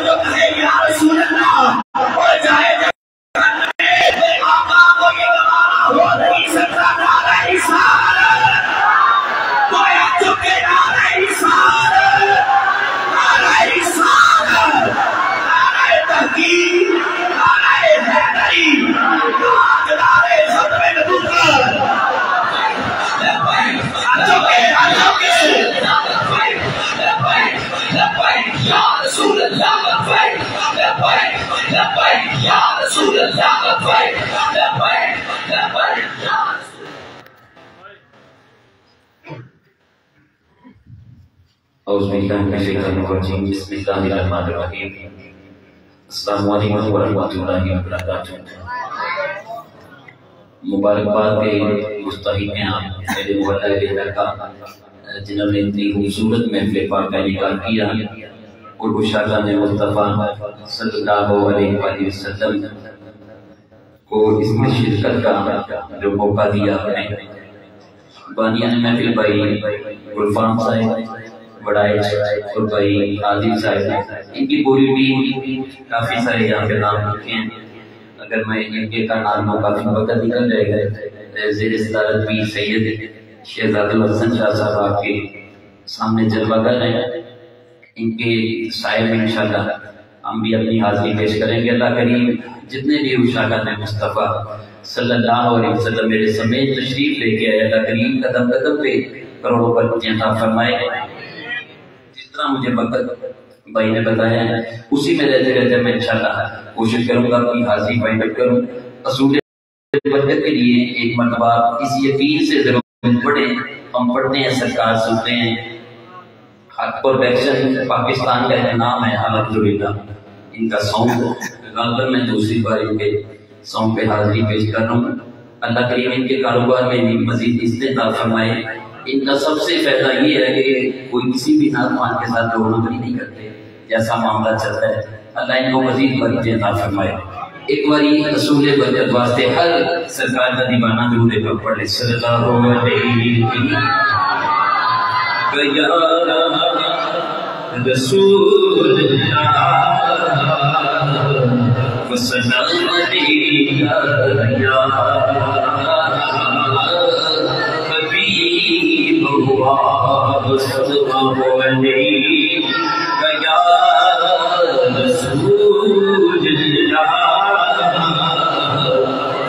جو کہے یا رسول اللہ وہ جائے آقا کو یہ گوارا ہو نہیں سکتا نعرہ رسالت گویا چکے نعرہ رسالت نعرہ رسالت نعرہ تحقیق نعرہ حیدری نعرہ ختم نبوت یا رسول اللہ لبیک لبیک لبیک یا رسول اللہ لبیک لبیک لبیک یا اعوذ باللہ من الشیطان الرجیم بسم اللہ الرحمن الرحیم السلام علیکم ورحمۃ اللہ وبرکاتہ۔ مبارکباد کے مستحق ہیں آپ میرے محلہ کے کا جنہوں نے اتنی خوبصورت محفل پاک کا انعقاد کیا اور گشادہ مصطفیٰ صلی اللہ علیہ وآلہ وسلم کو اس میں شرکت کا جو موقع دیا ہے بانیان محفل بھائی غلفان صاحب بڑائے اور بھائی عادل صاحب ان کی پوری ٹیم کافی سارے یہاں پہ نام لکھے ہیں، اگر میں ان کے کا ناموں کافی وقت نکل جائے گا۔ زیر صدارت بھی سید شہزاد الحسن شاہ صاحب آپ کے سامنے جلوہ گر ہیں، ان کے سائے میں انشاءاللہ ہم بھی اپنی حاضری پیش کریں گے۔ اللہ کریم جتنے بھی اشاعت مصطفیٰ صلی اللہ علیہ وسلم میرے سمیت تشریف لے کے آئے، اللہ کریم قدم قدم پہ کروڑوں برکتیں عطا فرمائے۔ جس طرح مجھے وقت بھائی نے بتایا ہے اسی میں رہتے رہتے میں انشاءاللہ کوشش کروں گا اپنی حاضری فائنڈ اپ کروں۔ اصول برکت کے لیے ایک مرتبہ اس یقین سے ضرور پڑھیں، ہم پڑھتے ہیں سرکار سنتے ہیں، پروڈکشن پاکستان کا نام ہے الحمدللہ، ان کا سانگ غالباً میں دوسری بار ان کے سانگ پہ حاضری پیش کر رہا ہوں۔ اللہ کریم ان کے کاروبار میں بھی مزید استعمال فرمائے۔ ان کا سب سے فائدہ یہ ہے کہ کوئی کسی بھی ناظمان کے ساتھ رونا نہیں کرتے، جیسا معاملہ چلتا ہے، اللہ ان کو مزید برکتیں عطا فرمائے۔ ایک باری رسول برکت واسطے ہر سرکار کا دیوانہ درود پاک پڑھ لے صلی اللہ علیہ رسول وسلم علیہ حبیب اللہ صلی اللہ علیہ رسول اللہ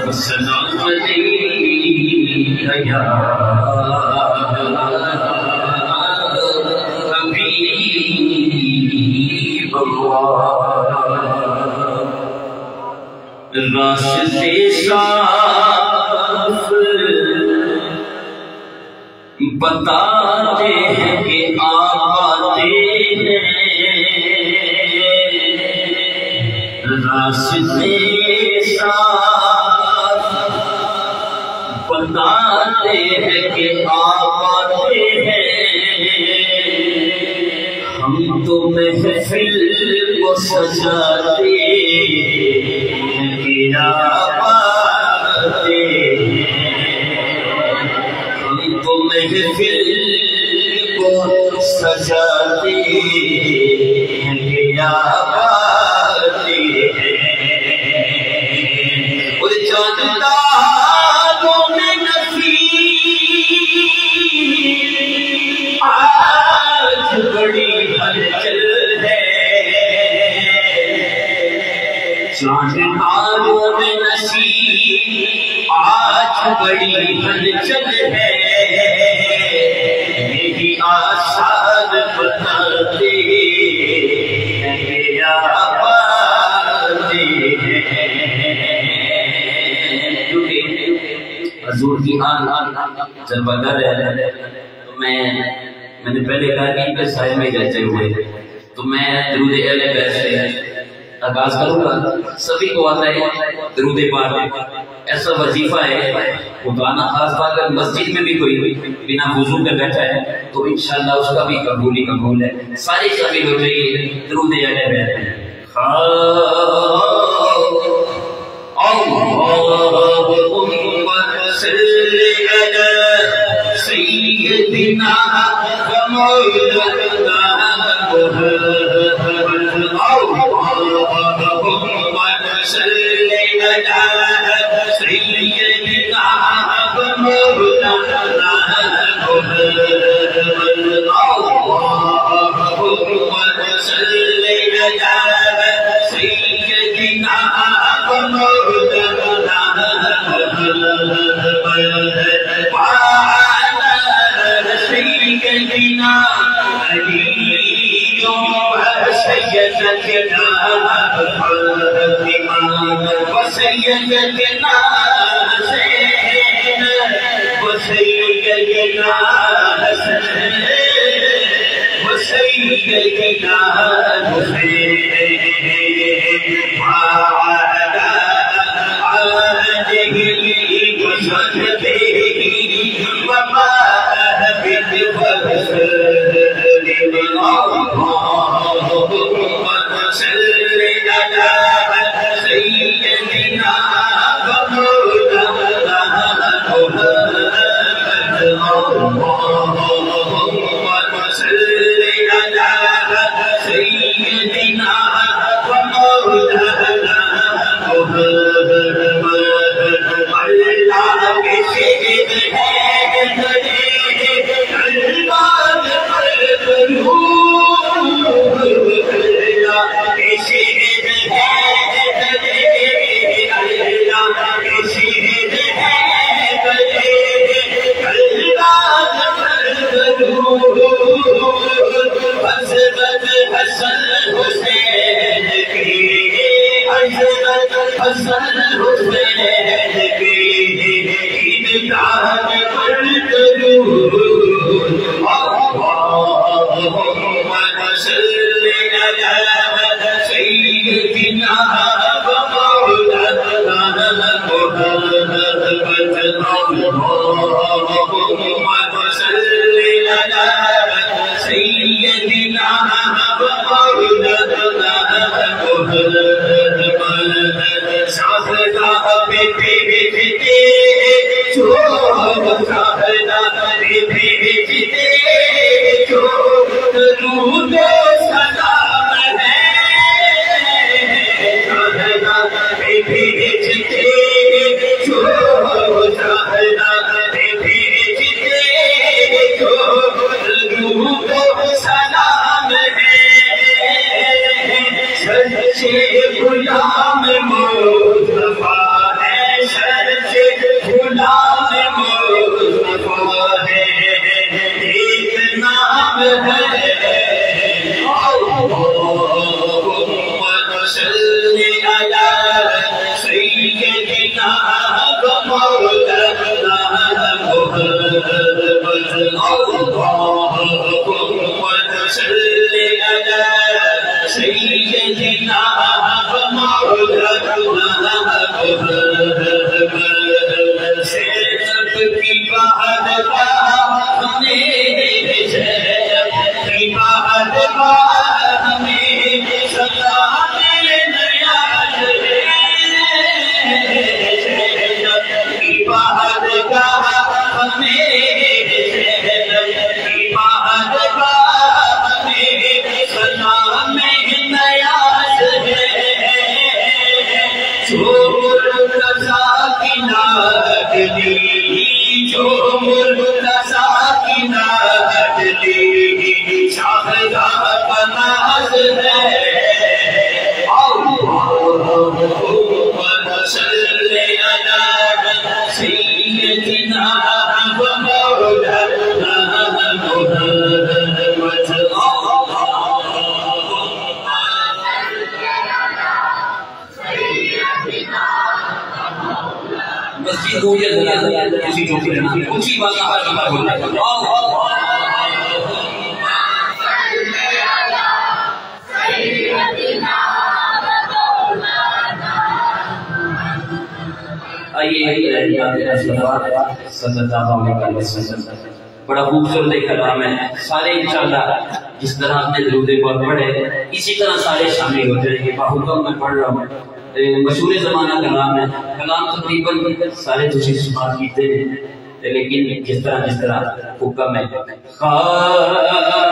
وسلم علیہ راستے صاف بتاتے ہیں کہ آپ آتے ہیں، راستے صاف بتاتے ہیں کہ آپ آتے ہیں، ہم تو محفل کو سجاتے آپ آتے ہیں، ہم تو محفل کو سجاتے ہیں کہ آپ آتے ہیں، اور چاندتاروں میں نصیب آج بڑی ہلچل ہے، چاندتاروں میں نصیب آج بڑی ہلچل ہے، میری آثار بتاتے ہیں کہ آپ آتے ہیں۔ حضور کی آن جب بدر ہے تو میں نے پہلے کہا کہ ان کے سائے میں رہتے ہوئے تو میں درود اہل بیت سے آغاز کروں گا۔ سبھی کو آتا ہے درود پاک، ایسا وظیفہ ہے خدا نہ خاص بات اگر مسجد میں بھی کوئی بنا وضو کے بیٹھا ہے تو انشاءاللہ اس کا بھی قبول ہی قبول ہے۔ سارے شامل ہو جائیے درود اہل بیت۔ اللهم صل على سيدنا بڑا خوبصورت کلام ہے. سارے انشاءاللہ جس طرح آپ نے درود پاک پڑھے اسی طرح سارے شامل ہو جائیں گے. باحکم میں پڑھ رہا ہوں. مشہور زمانہ کلام ہے. کلام تقریباً سارے تسی سماعت کیتے ہیں. لیکن جس طرح حکم ہے سارے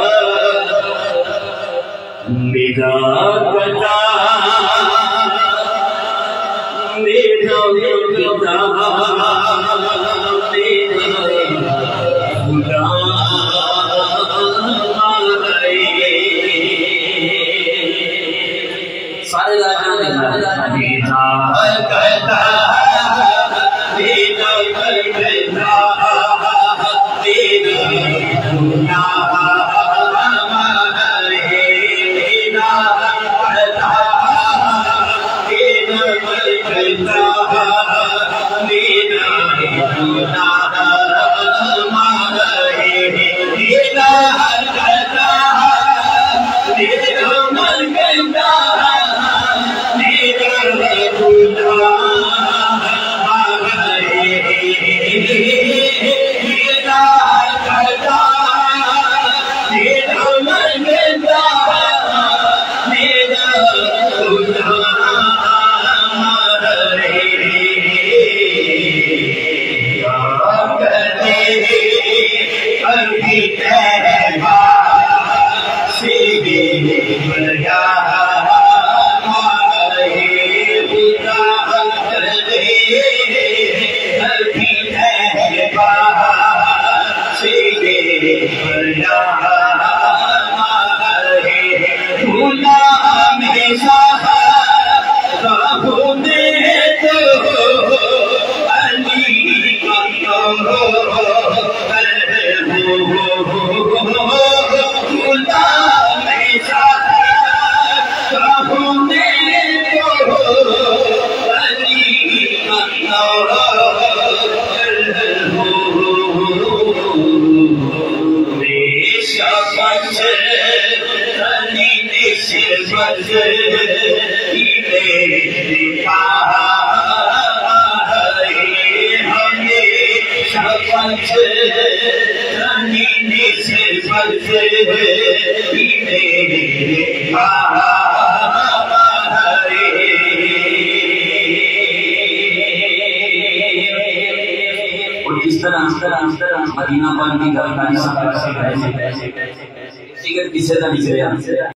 مدینہ پاک کی گل کاری دیگر کسی کا نہیں